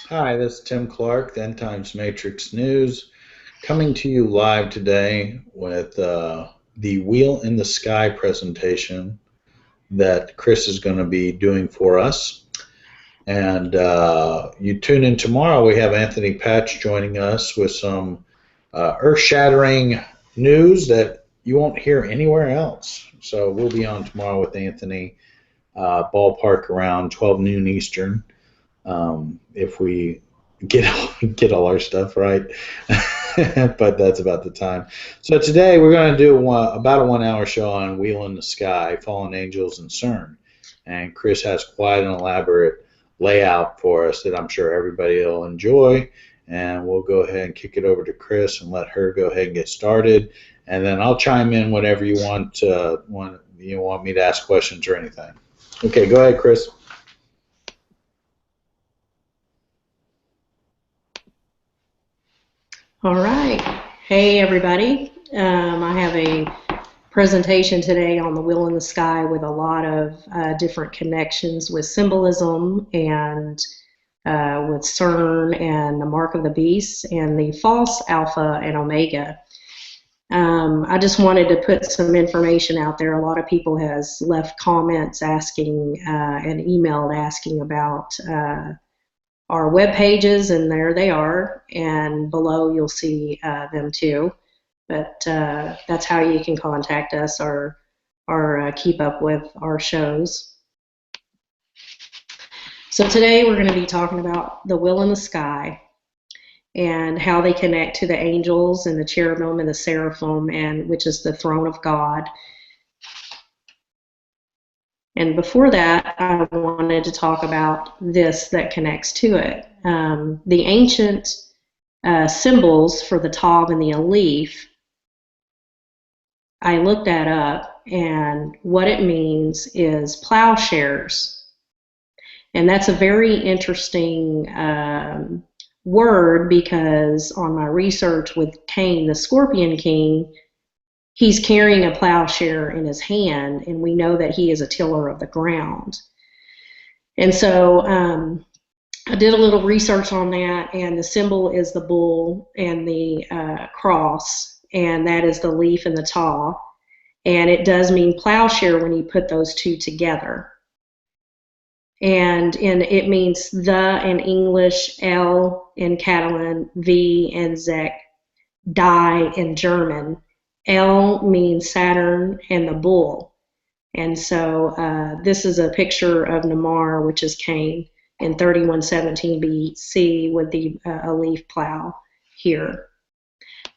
Hi, this is Tim Clark, the End Times Matrix News, coming to you live today with the Wheel in the Sky presentation that Chris is going to be doing for us. And you tune in tomorrow, we have Anthony Patch joining us with some earth-shattering news that you won't hear anywhere else. So we'll be on tomorrow with Anthony, ballpark around 12 noon Eastern. If we get all our stuff right, but that's about the time. So today we're going to do about a 1 hour show on Wheel in the Sky, Fallen Angels, and Cern. And Chris has quite an elaborate layout for us that I'm sure everybody will enjoy. And we'll go ahead and kick it over to Chris and let her go ahead and get started. And then I'll chime in whenever you want me to ask questions or anything. Okay, go ahead, Chris. All right. Hey, everybody. I have a presentation today on the Wheel in the Sky with a lot of different connections with symbolism and with Cern and the Mark of the Beast and the false Alpha and Omega. I just wanted to put some information out there. A lot of people has left comments asking and emailed asking about our web pages, and there they are, and below you'll see them too. But that's how you can contact us or keep up with our shows. So today we're going to be talking about the Wheel in the Sky and how they connect to the angels and the cherubim and the seraphim, and which is the throne of God. And before that, I wanted to talk about this that connects to it. The ancient symbols for the Tav and the Aleph, I looked that up, and what it means is plowshares. And that's a very interesting word, because on my research with Cain, the Scorpion King, he's carrying a plowshare in his hand, and we know that he is a tiller of the ground. And so I did a little research on that, and the symbol is the bull and the cross, and that is the leaf and the taw. And it does mean plowshare when you put those two together. And it means the in English, L in Catalan, V in Czech, die in German. L means Saturn and the bull. And so this is a picture of Namar, which is Cain, in 3117 BC with the Aleph plow here.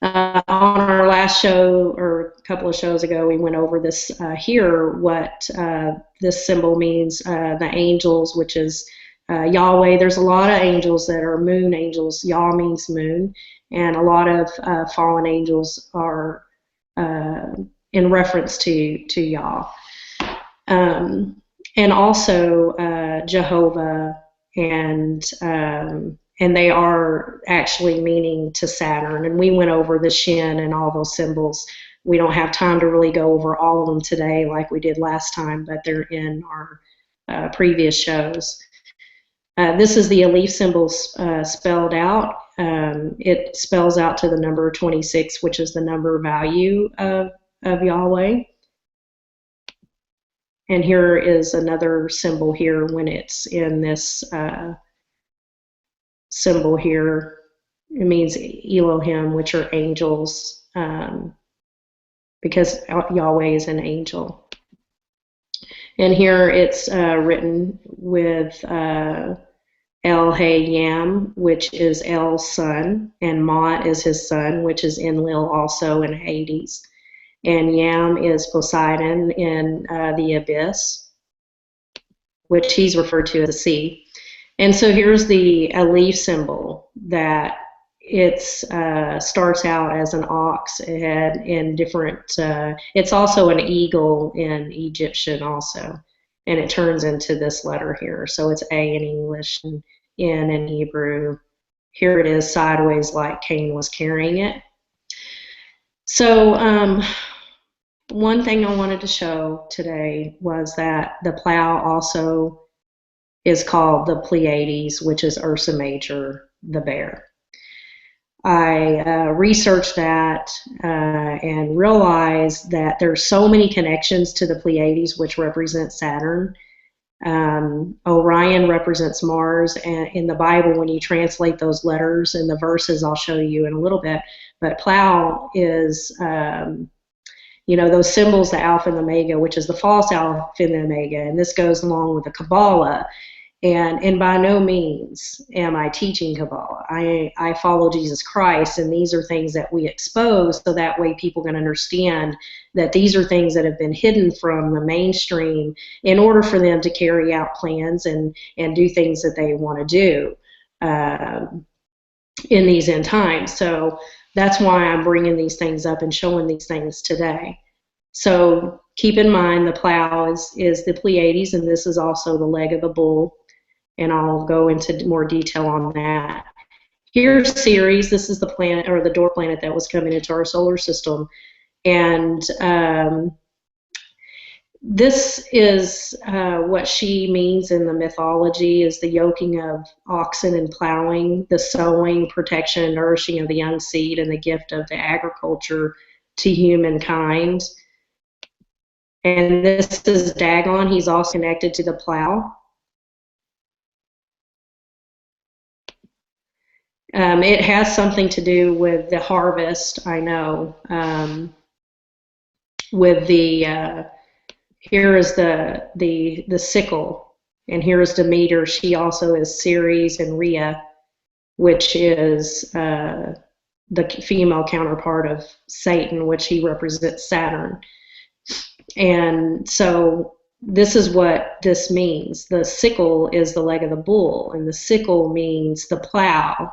On our last show, or a couple of shows ago, we went over this here, what this symbol means, the angels, which is Yahweh. There's a lot of angels that are moon angels. Yah means moon, and a lot of fallen angels are in reference to Yah. And also Jehovah, and they are actually meaning to Saturn. And we went over the Shin and all those symbols. We don't have time to really go over all of them today like we did last time, but they're in our previous shows. This is the Aleph symbol spelled out. It spells out to the number 26, which is the number value of Yahweh. And here is another symbol here when it's in this symbol here. It means Elohim, which are angels, because Yahweh is an angel. And here it's written with El Hey Yam, which is El's son, and Mot is his son, which is Enlil, also in Hades. And Yam is Poseidon in the abyss, which he's referred to as the sea. And so here's the Aleph symbol, that it starts out as an ox head in different, it's also an eagle in Egyptian also, and it turns into this letter here. So it's A in English and N in Hebrew. Here it is sideways like Cain was carrying it. So one thing I wanted to show today was that the plow also is called the Pleiades, which is Ursa Major, the bear. I researched that and realized that there's so many connections to the Pleiades, which represent Saturn. Orion represents Mars, and in the Bible, when you translate those letters and the verses, I'll show you in a little bit, but Plow is, those symbols, the Alpha and the Omega, which is the false Alpha and the Omega, and this goes along with the Kabbalah. And by no means am I teaching Kabbalah. I follow Jesus Christ, and these are things that we expose so that way people can understand that these are things that have been hidden from the mainstream in order for them to carry out plans and do things that they want to do in these end times. So that's why I'm bringing these things up and showing these things today. So keep in mind the Plow is the Pleiades, and this is also the leg of the bull. And I'll go into more detail on that. Here's Ceres. This is the planet, or the dwarf planet, that was coming into our solar system. And this is what she means in the mythology, is the yoking of oxen and plowing, the sowing, protection, and nourishing of the young seed, and the gift of the agriculture to humankind. And this is Dagon. He's also connected to the plow. It has something to do with the harvest, I know. With the here is the sickle, and here is Demeter. She also is Ceres, and Rhea, which is the female counterpart of Satan, which he represents Saturn. And so this is what this means. The sickle is the leg of the bull, and the sickle means the plow.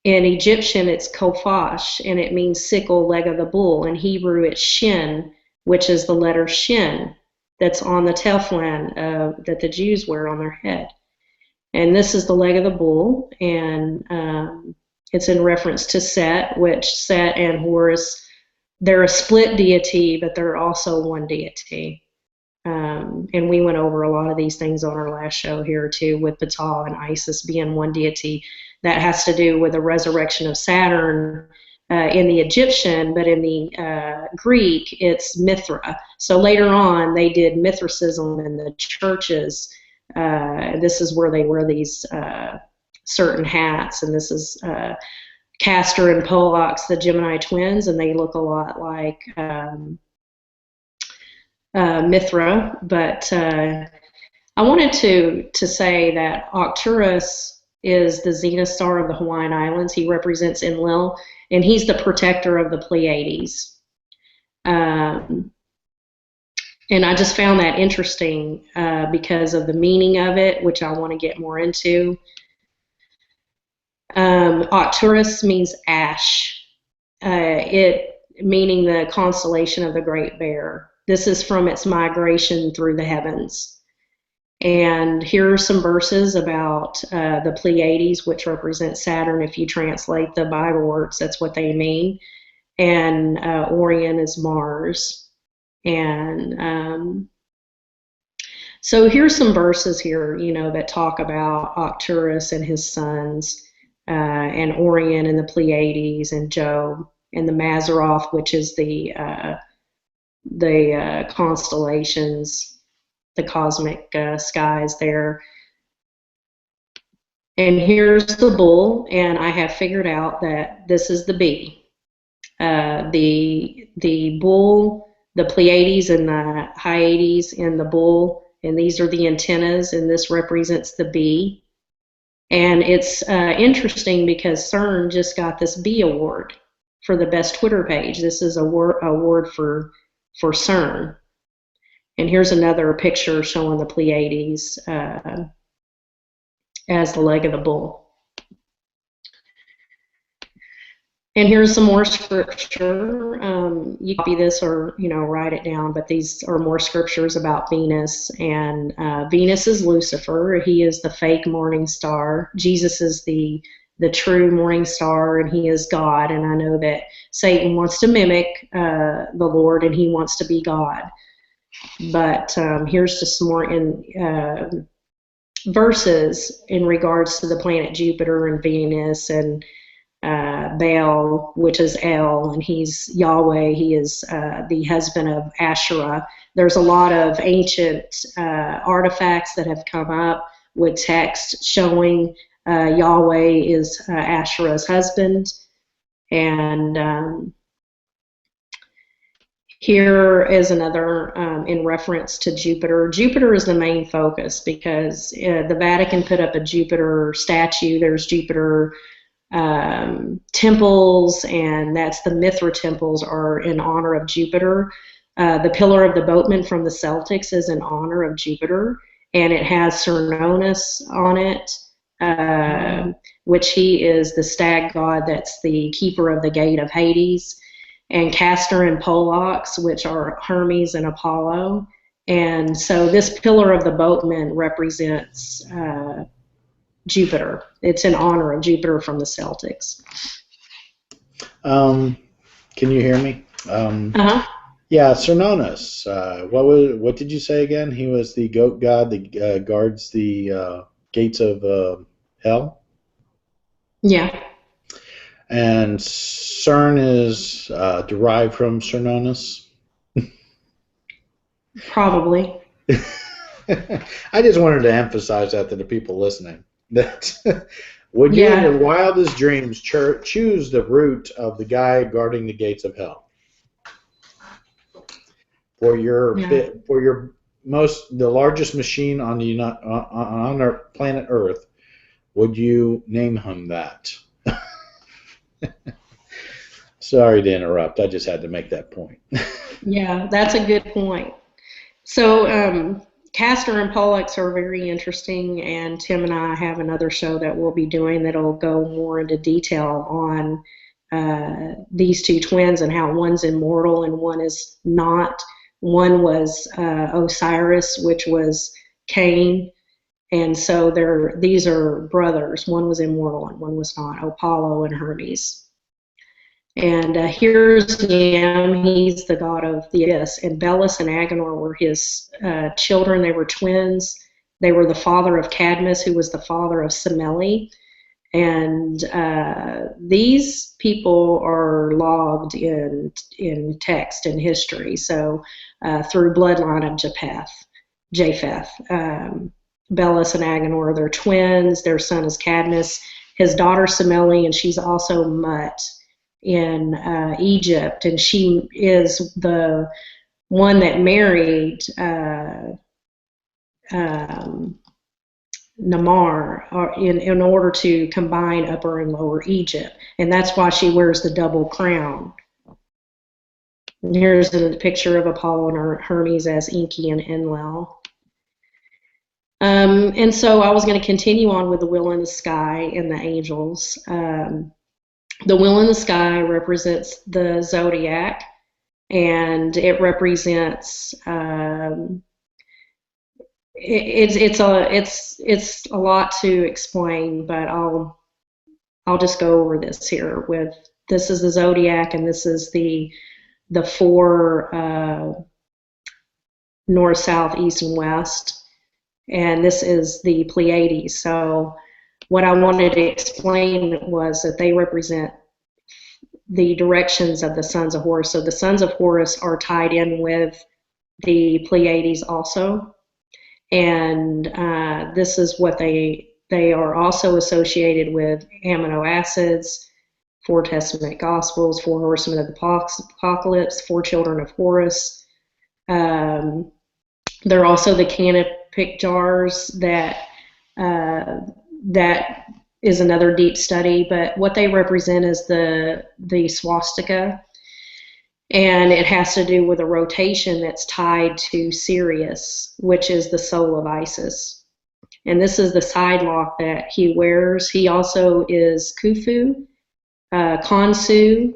In Egyptian, it's kofash, and it means sickle, leg of the bull. In Hebrew, it's shin, which is the letter shin that's on the teflon that the Jews wear on their head. And this is the leg of the bull, and it's in reference to Set, which Set and Horus, they're a split deity, but they're also one deity. And we went over a lot of these things on our last show here too, with Ptah and Isis being one deity. That has to do with the resurrection of Saturn in the Egyptian, but in the Greek, it's Mithra. So later on, they did Mithracism in the churches. This is where they wear these certain hats, and this is Castor and Pollux, the Gemini twins, and they look a lot like Mithra. But I wanted to say that Arcturus is the zenith star of the Hawaiian Islands. He represents Enlil, and he's the protector of the Pleiades. And I just found that interesting because of the meaning of it, which I want to get more into. Arcturus means ash, it meaning the constellation of the Great Bear. This is from its migration through the heavens. And here are some verses about the Pleiades, which represent Saturn. If you translate the Bible words, that's what they mean. And Orion is Mars. And so here's some verses here, that talk about Arcturus and his sons, and Orion and the Pleiades, and Job, and the Mazzaroth, which is the constellations, the cosmic skies there. And here's the bull, and I have figured out that this is the bee. The bull, the Pleiades and the Hyades in the bull, and these are the antennas, and this represents the bee. And it's interesting because Cern just got this bee award for the best Twitter page. This is a award for Cern. And here's another picture showing the Pleiades as the leg of the bull. And here's some more scripture. You copy this or write it down, but these are more scriptures about Venus. And Venus is Lucifer. He is the fake morning star. Jesus is the true morning star, and he is God. And I know that Satan wants to mimic the Lord, and he wants to be God. But here's just some more verses in regards to the planet Jupiter and Venus and Baal, which is El, and he's Yahweh. He is the husband of Asherah. There's a lot of ancient artifacts that have come up with text showing Yahweh is Asherah's husband. And here is another in reference to Jupiter. Jupiter is the main focus because the Vatican put up a Jupiter statue. There's Jupiter temples, and that's the Mithra temples are in honor of Jupiter. The Pillar of the Boatman from the Celtics is in honor of Jupiter, and it has Cernonus on it, which he is the stag god that's the keeper of the gate of Hades, and Castor and Pollux, which are Hermes and Apollo. And so this Pillar of the Boatman represents Jupiter. It's in honor of Jupiter from the Celtics. Can you hear me? Uh-huh. Yeah, Cernunnos. What did you say again? He was the goat god that guards the gates of hell? Yeah. And Cern is derived from Cernunnos? Probably. I just wanted to emphasize that to the people listening. That would you in your wildest dreams choose the route of the guy guarding the gates of hell? For the largest machine on our planet Earth, would you name him that? Sorry to interrupt. I just had to make that point. Yeah, that's a good point. So Castor and Pollux are very interesting, and Tim and I have another show that we'll be doing that'll go more into detail on these two twins and how one's immortal and one is not. One was Osiris, which was Cain, and so these are brothers. One was immortal and one was not, Apollo and Hermes. And here's Yam, he's the god of the abyss, and Belus and Agenor were his children. They were twins. They were the father of Cadmus, who was the father of Semele. And these people are logged in text and history. So through bloodline of Japheth. Belus and Agenor, they're twins. Their son is Cadmus. His daughter Semele, and she's also Mut in Egypt, and she is the one that married Namar in order to combine Upper and Lower Egypt, and that's why she wears the double crown. And here's a picture of Apollo and Hermes as Enki and Enlil. And so I was going to continue on with the wheel in the sky and the angels. The wheel in the sky represents the zodiac, and it represents it's a lot to explain, but I'll just go over this here. This is the zodiac, and this is the four north, south, east, and west, and this is the Pleiades. So what I wanted to explain was that they represent the directions of the sons of Horus. So the sons of Horus are tied in with the Pleiades also. And this is what they are also associated with: amino acids, 4 Testament Gospels, 4 horsemen of the Apocalypse, 4 children of Horus. They're also the canopic jars that is another deep study, but what they represent is the swastika, and it has to do with a rotation that's tied to Sirius, which is the soul of Isis. And this is the side lock that he wears. He also is Khufu, Khonsu,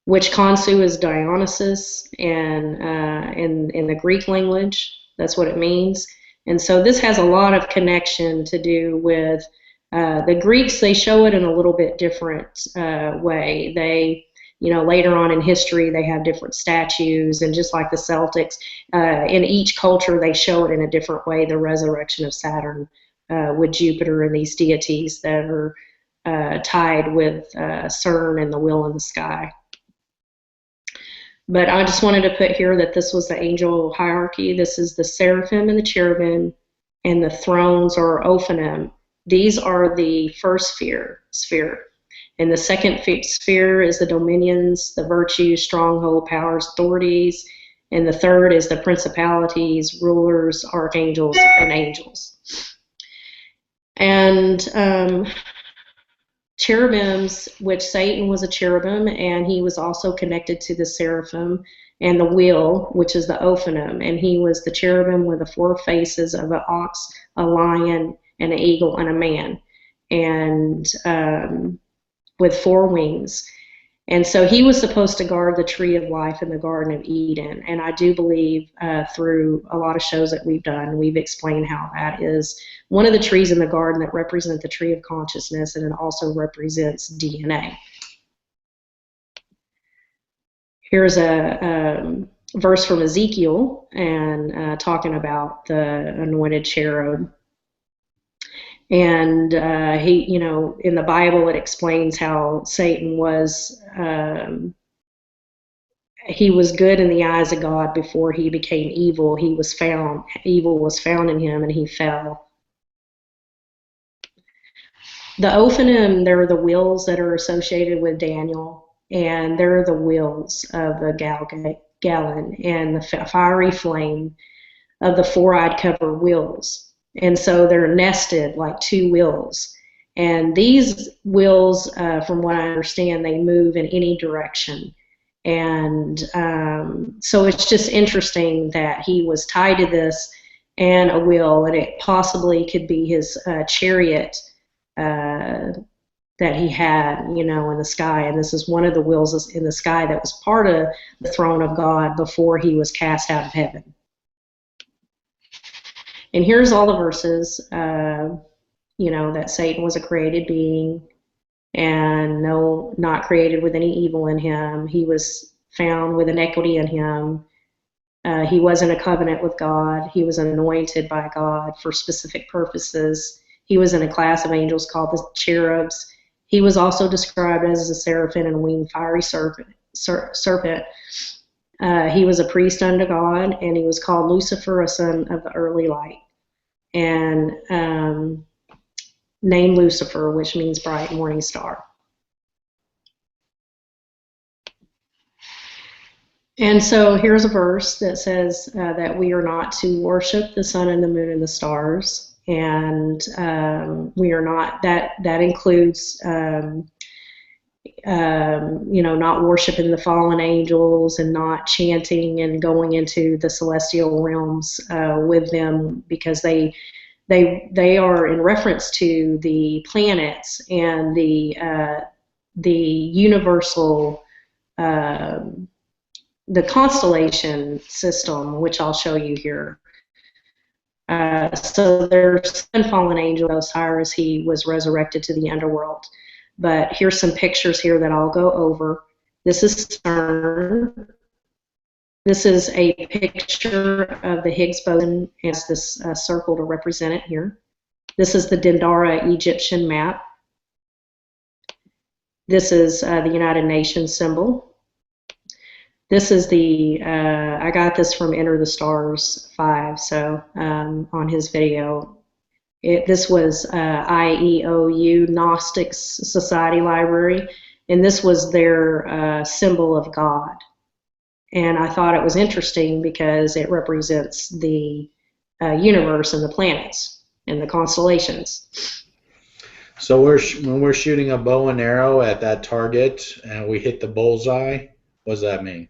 which Khonsu is Dionysus, and in the Greek language, that's what it means. And so this has a lot of connection to do with the Greeks. They show it in a little bit different way. later on in history, they have different statues, and just like the Celtics, in each culture, they show it in a different way, the resurrection of Saturn with Jupiter and these deities that are tied with Cern and the wheel in the sky. But I just wanted to put here that this was the angel hierarchy. This is the seraphim and the cherubim, and the thrones or ophanim. These are the first sphere. And the second sphere is the dominions, the virtues, stronghold, powers, authorities. And the third is the principalities, rulers, archangels, and angels. And cherubims, which Satan was a cherubim, and he was also connected to the seraphim, and the wheel, which is the ophanim, and he was the cherubim with the four faces of an ox, a lion, an eagle, and a man, and with four wings. And so he was supposed to guard the tree of life in the Garden of Eden. And I do believe through a lot of shows that we've done, we've explained how that is one of the trees in the garden that represent the tree of consciousness, and it also represents DNA. Here's a verse from Ezekiel, and talking about the anointed cherub. And he, in the Bible, it explains how Satan was, he was good in the eyes of God before he became evil. Evil was found in him, and he fell. The ophanim, they're the wheels that are associated with Daniel, and they're the wheels of the gallon, and the fiery flame of the four-eyed cover wheels. And so they're nested like two wheels. And these wheels, from what I understand, they move in any direction. And so it's just interesting that he was tied to this and a wheel, and it possibly could be his chariot that he had, in the sky. And this is one of the wheels in the sky that was part of the throne of God before he was cast out of heaven. And here's all the verses, that Satan was a created being, and not created with any evil in him. He was found with iniquity in him. He was in a covenant with God. He was anointed by God for specific purposes. He was in a class of angels called the cherubs. He was also described as a seraphim and winged fiery serpent. He was a priest unto God, and he was called Lucifer, a son of the early light, and named Lucifer, which means bright morning star. And so here's a verse that says that we are not to worship the sun and the moon and the stars, and we are not. That includes not worshiping the fallen angels, and not chanting and going into the celestial realms with them, because they are in reference to the planets and the universal, the constellation system, which I'll show you here. So there's seven fallen angels. Osiris, he was resurrected to the underworld. But here's some pictures here that I'll go over. This is Cern. This is a picture of the Higgs boson. It has this circle to represent it here. This is the Dendara Egyptian map. This is the United Nations symbol. This is I got this from Enter the Stars 5, so on his video. This was IEOU, Gnostics Society Library, and this was their symbol of God. And I thought it was interesting because it represents the universe and the planets and the constellations. So when we're shooting a bow and arrow at that target and we hit the bullseye, what does that mean?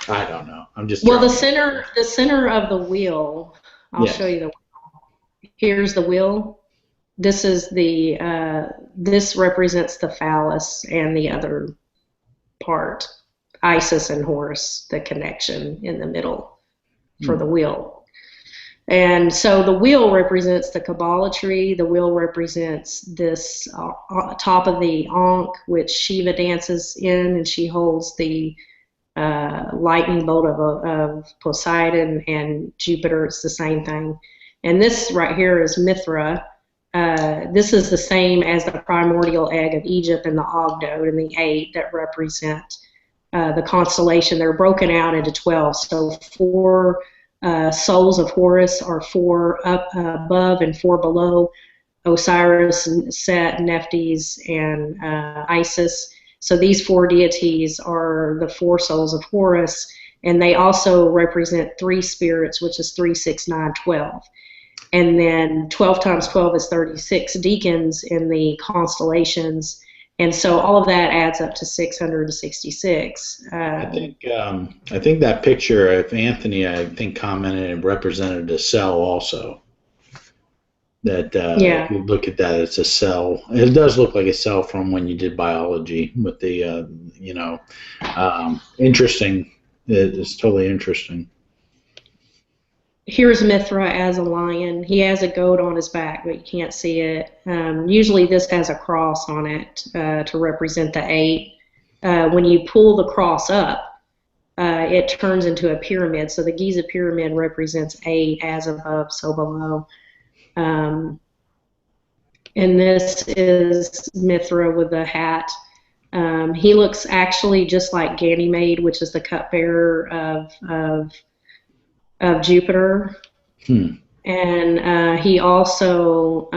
I don't know. I'm just the center of the wheel. I'll show you the wheel. Here's the wheel. This is this represents the phallus and the other part, Isis and Horus, the connection in the middle for the wheel. And so the wheel represents the Kabbalah tree. The wheel represents this top of the Ankh, which Shiva dances in, and she holds the lightning bolt of Poseidon, and Jupiter. It's the same thing. And this right here is Mithra. This is the same as the primordial egg of Egypt and the Ogdoad and the 8 that represent the constellation. They're broken out into 12. So 4 souls of Horus are 4 up above and 4 below: Osiris, Set, Nephthys, and Isis. So these 4 deities are the 4 souls of Horus, and they also represent 3 spirits, which is 3, 6, 9, 12. And then 12 times 12 is 36 deacons in the constellations. And so all of that adds up to 666. I think that picture, if Anthony, I think, commented, it represented a cell also. That Yeah. if you look at that, it's a cell. It does look like a cell from when you did biology with the, interesting. It's totally interesting. Here's Mithra as a lion. He has a goat on his back, but you can't see it. Usually this has a cross on it to represent the 8. When you pull the cross up, it turns into a pyramid. So the Giza pyramid represents 8, as above, so below. And this is Mithra with the hat. He looks actually just like Ganymede, which is the cupbearer of Jupiter. And he also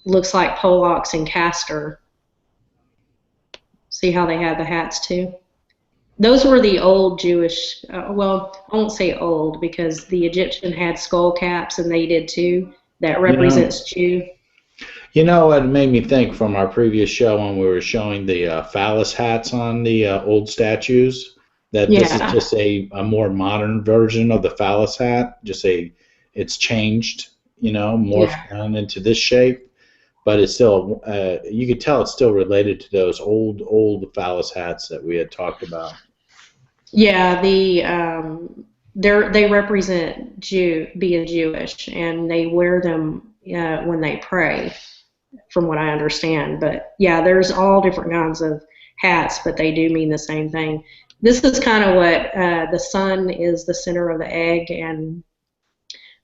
looks like Pollux and Castor. See how they had the hats too? Those were the old Jewish, well, I won't say old, because the Egyptian had skull caps, and they did too. That represents Jew. You know, it made me think from our previous show when we were showing the phallus hats on the old statues, that this is just a more modern version of the phallus hat. It's changed, morphed down into this shape. But it's still, you could tell it's still related to those old phallus hats that we had talked about. Yeah, they represent being Jewish, and they wear them when they pray, from what I understand. But yeah, there's all different kinds of hats, but they do mean the same thing. This is kind of what the sun is the center of the egg, and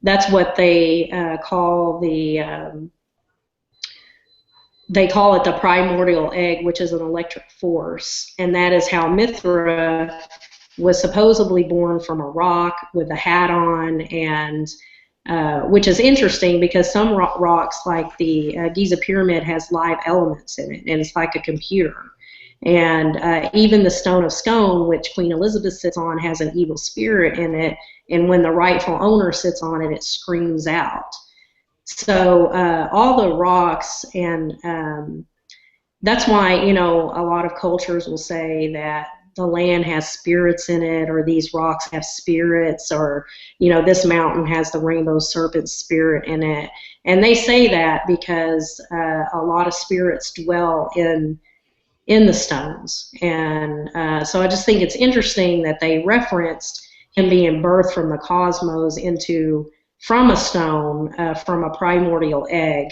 that's what they call they call it the primordial egg, which is an electric force, and that is how Mithra was supposedly born from a rock with a hat on, and which is interesting because some rocks, like the Giza Pyramid, has live elements in it, and it's like a computer. And even the Stone of Scone, which Queen Elizabeth sits on, has an evil spirit in it, and when the rightful owner sits on it, it screams out. So all the rocks, and that's why, a lot of cultures will say that the land has spirits in it, or these rocks have spirits, or, this mountain has the rainbow serpent spirit in it. And they say that because a lot of spirits dwell in the stones. And so I just think it's interesting that they referenced him being birthed from the cosmos from a stone, from a primordial egg.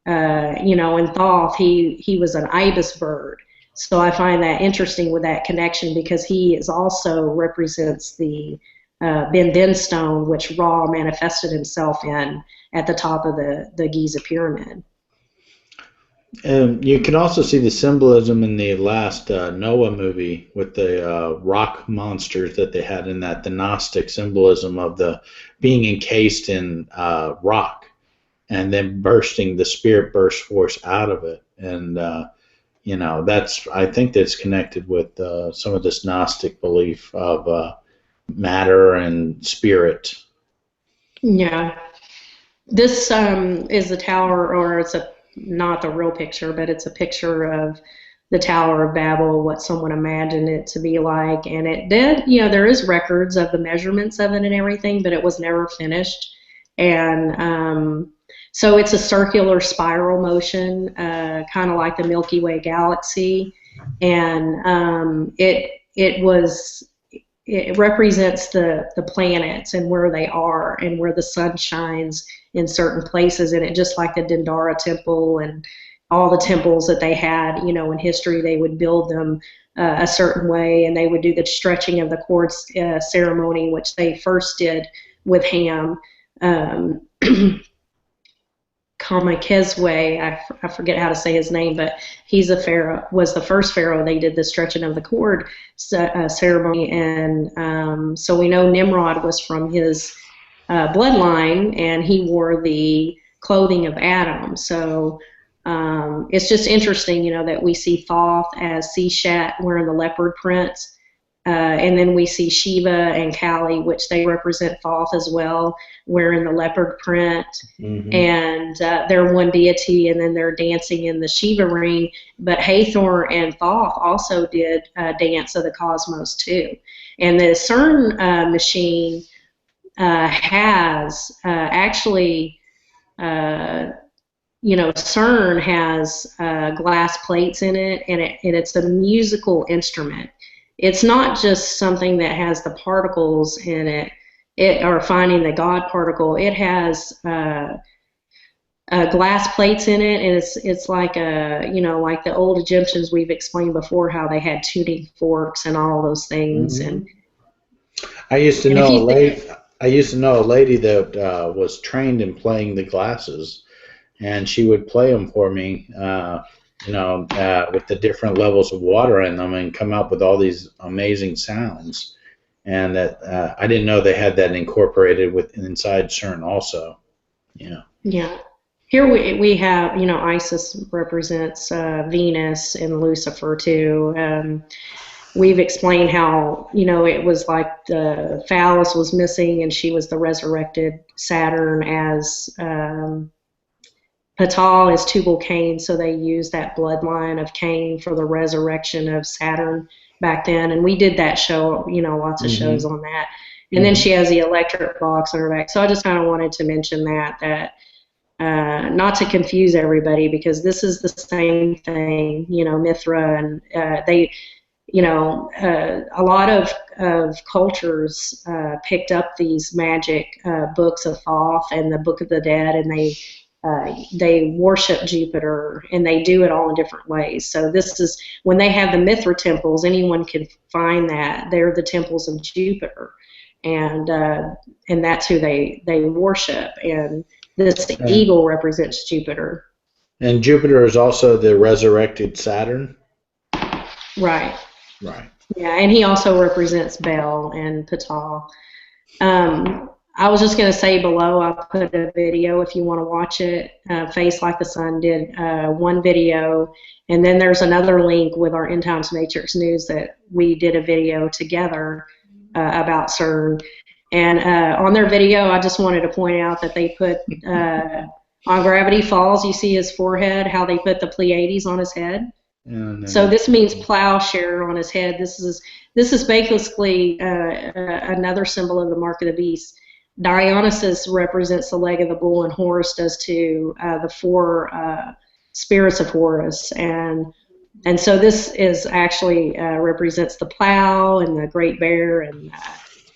In Thoth, he was an ibis bird. So I find that interesting with that connection, because he is also represents the Ben stone, which Ra manifested himself in at the top of the Giza pyramid. You can also see the symbolism in the last Noah movie with the rock monsters that they had in that, the Gnostic symbolism of the being encased in rock and then the spirit burst force out of it. And, I think that's connected with some of this Gnostic belief of matter and spirit. Yeah. This is the tower, or it's not the real picture, but it's a picture of the Tower of Babel, what someone imagined it to be like. And it did, there is records of the measurements of it and everything, but it was never finished. And so it's a circular spiral motion, kind of like the Milky Way galaxy. And it was it represents the planets and where they are and where the sun shines in certain places in it, just like the Dendara temple and all the temples that they had, in history. They would build them a certain way, and they would do the stretching of the cords ceremony, which they first did with Ham. Kamakezwe, I forget how to say his name, but he's a pharaoh, was the first pharaoh. They did the stretching of the cord ceremony, and so we know Nimrod was from his bloodline, and he wore the clothing of Adam. So it's just interesting, that we see Thoth as Seshat wearing the leopard prints. And then we see Shiva and Kali, which they represent Thoth as well, wearing the leopard print. Mm-hmm. And they're one deity, and then they're dancing in the Shiva ring. But Hathor and Thoth also did Dance of the Cosmos too. And the Cern machine has actually, Cern has glass plates in it, and it's a musical instrument. It's not just something that has the particles in it, or finding the God particle. It has glass plates in it, and it's like like the old Egyptians we've explained before, how they had tuning forks and all those things. Mm-hmm. And I used to know a lady that was trained in playing the glasses, and she would play them for me. With the different levels of water in them, and come up with all these amazing sounds. And that I didn't know they had that incorporated inside Cern also. Yeah. Yeah. Here we have, Isis represents Venus and Lucifer too. We've explained how, it was like the phallus was missing, and she was the resurrected Saturn, as Patal is Tubal-Cain, so they used that bloodline of Cain for the resurrection of Saturn back then. And we did that show, lots of mm-hmm. shows on that. And mm-hmm. then she has the electric box on her back. So I just kind of wanted to mention that not to confuse everybody, because this is the same thing, Mithra, and they, a lot of cultures picked up these magic books of Thoth and the Book of the Dead, and they worship Jupiter, and they do it all in different ways. So this is when they have the Mithra temples. Anyone can find that they're the temples of Jupiter, and that's who they worship. And this eagle represents Jupiter. And Jupiter is also the resurrected Saturn. Right. Right. Yeah, and he also represents Bel and Patal. I was just going to say below, I'll put a video if you want to watch it. Face Like the Sun did one video, and then there's another link with our End Times Matrix News that we did a video together about CERN. And on their video, I just wanted to point out that they put, on Gravity Falls, you see his forehead, how they put the Pleiades on his head. So this means plowshare on his head. This is basically another symbol of the mark of the beast. Dionysus represents the leg of the bull, and Horus does too, the four spirits of Horus, and so this is actually represents the plow and the great bear and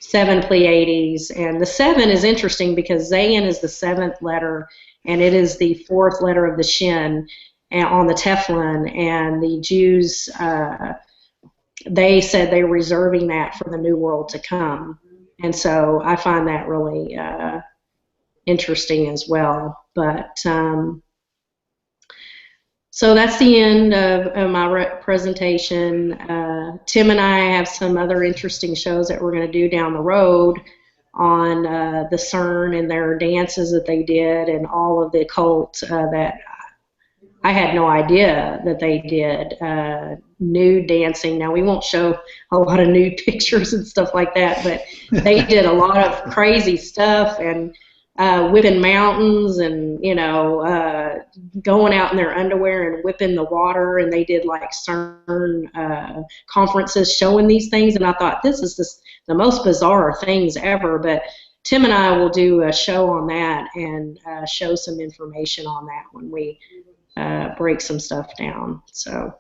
7 Pleiades. And the 7 is interesting because Zayin is the 7th letter, and it is the 4th letter of the Shin on the Teflon, and the Jews they said they were reserving that for the new world to come. And so I find that really interesting as well. But so that's the end of my presentation. Tim and I have some other interesting shows that we're going to do down the road on the Cern and their dances that they did, and all of the occult that I had no idea that they did. Nude dancing. Now, we won't show a lot of nude pictures and stuff like that, but they did a lot of crazy stuff, and whipping mountains, and going out in their underwear and whipping the water. And they did like CERN conferences showing these things, and I thought, this is the most bizarre things ever. But Tim and I will do a show on that and show some information on that when we break some stuff down. So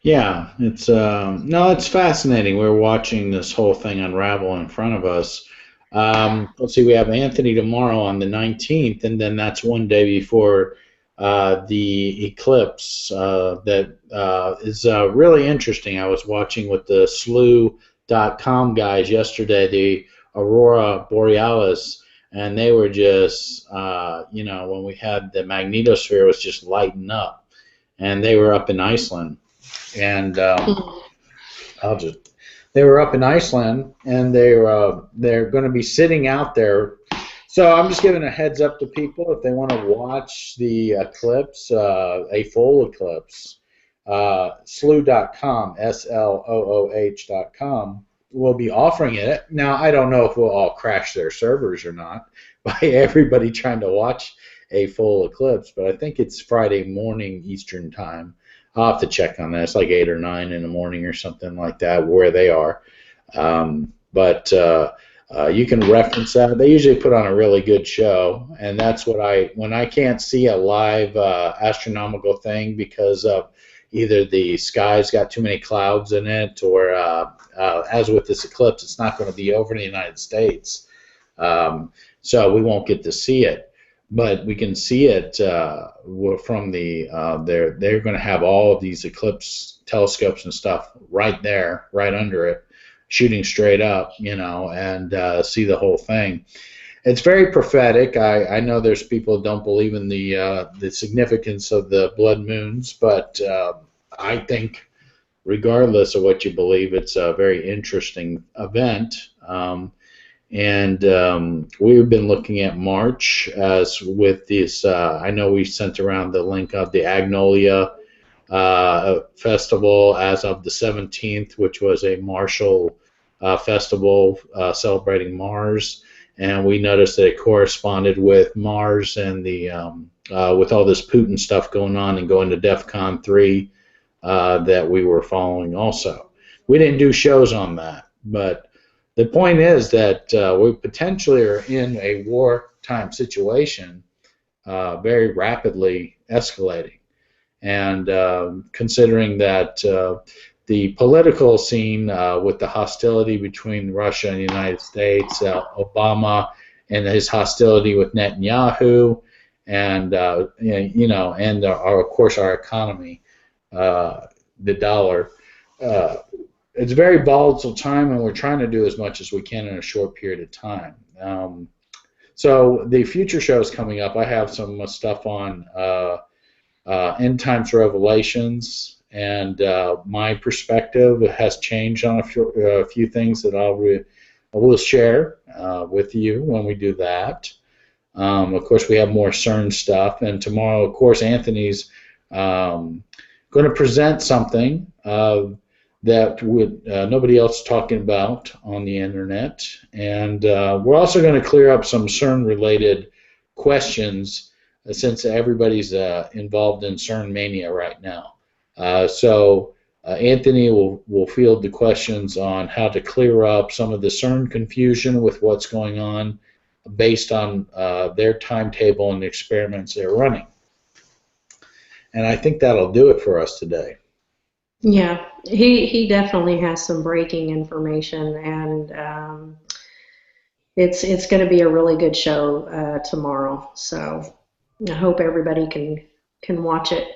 Yeah, it's no, it's fascinating. We're watching this whole thing unravel in front of us. Let's see, we have Anthony tomorrow on the 19th, and then that's one day before the eclipse. That is really interesting. I was watching with the slew.com guys yesterday, the Aurora Borealis, and they were just, when we had the magnetosphere was just lighting up, and they were up in Iceland and I'll just they were up in Iceland, and they're going to be sitting out there. So I'm just giving a heads up to people if they want to watch the eclipse, a full eclipse. Slooh.com, SLOOH.com, will be offering it. Now I don't know if we'll all crash their servers or not by everybody trying to watch a full eclipse, but I think it's Friday morning Eastern time. I'll have to check on that. It's like 8 or 9 in the morning or something like that where they are. But you can reference that. They usually put on a really good show, and that's what when I can't see a live astronomical thing because of either the sky's got too many clouds in it, or as with this eclipse, it's not going to be over the United States, so we won't get to see it. But we can see it from the they're going to have all of these eclipse telescopes and stuff right there, right under it, shooting straight up, and see the whole thing. It's very prophetic. I know there's people who don't believe in the significance of the blood moons, but I think regardless of what you believe, it's a very interesting event. And we've been looking at March as with this. I know we sent around the link of the Agnolia festival as of the 17th, which was a martial festival celebrating Mars, and we noticed that it corresponded with Mars and the with all this Putin stuff going on and going to DEFCON 3 that we were following also. We didn't do shows on that, but the point is that we potentially are in a wartime situation, very rapidly escalating. And considering that the political scene with the hostility between Russia and the United States, Obama and his hostility with Netanyahu, and and of course our economy, the dollar. It's a very volatile time, and we're trying to do as much as we can in a short period of time. So the future shows coming up, I have some stuff on end times revelations, and my perspective has changed on a few things that I will share with you when we do that. Of course, we have more Cern stuff, and tomorrow, of course, Anthony's going to present something that nobody else is talking about on the internet. And we're also going to clear up some CERN-related questions since everybody's involved in CERN mania right now. So Anthony will field the questions on how to clear up some of the CERN confusion with what's going on based on their timetable and the experiments they're running. And I think that'll do it for us today. Yeah, he definitely has some breaking information, and it's going to be a really good show tomorrow. So I hope everybody can watch it.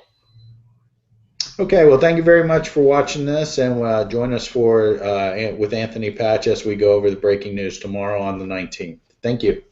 Okay, well, thank you very much for watching this, and join us with Anthony Patch as we go over the breaking news tomorrow on the 19th. Thank you.